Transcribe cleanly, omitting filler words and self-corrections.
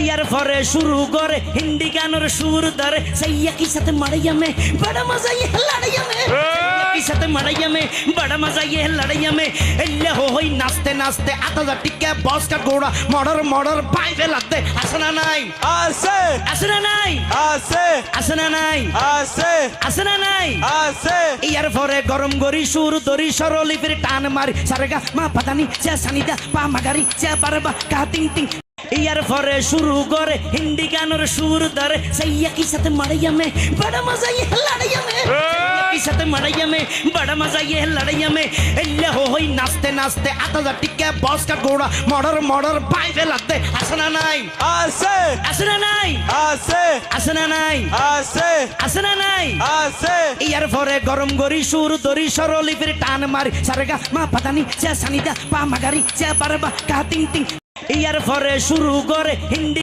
ইয়ার পরে শুরু করে হিন্দি গানের সুর ধরে सैया की साथ मड़ैया में बड़ा मजा ये लड़ैया में सैया की साथ मड़ैया में बड़ा मजा ये लड़ैया में एल्ले हो होई नाचते नाचते आता जा टिक्के बॉस का घोड़ा मर्डर मर्डर पाई फैलाते असना नहीं আছে असना नहीं আছে असना नहीं আছে असना नहीं আছে ইয়ার পরে গরম গরি সুর দরি সরলি ফির টান মারি সারেগা মা পাতানি চা সানিদা পা মাগারি চা বারবা কা টিং টিং ইয়ার পরে শুরু করে হিন্দি গানের সুর ধরে सैया की साथ मड़ैया में बड़ा मजा ये लड़ैया में सैया की साथ मड़ैया में बड़ा मजा ये लड़ैया में एल्ले हो होई नाचते नाचते आता जा टिक्के बॉस का घोड़ा मर्डर मर्डर पाई फैलाते असना नहीं আছে असना नहीं আছে असना नहीं আছে असना नहीं আছে ইয়ার পরে গরম গরি সুর দরি সরলি ফির টান মারি সারেগা মা পাতানি চা সানিদা পা মাগারি চা বারবা কা টিং টিং ইয়ার পরে শুরু করে হিন্দি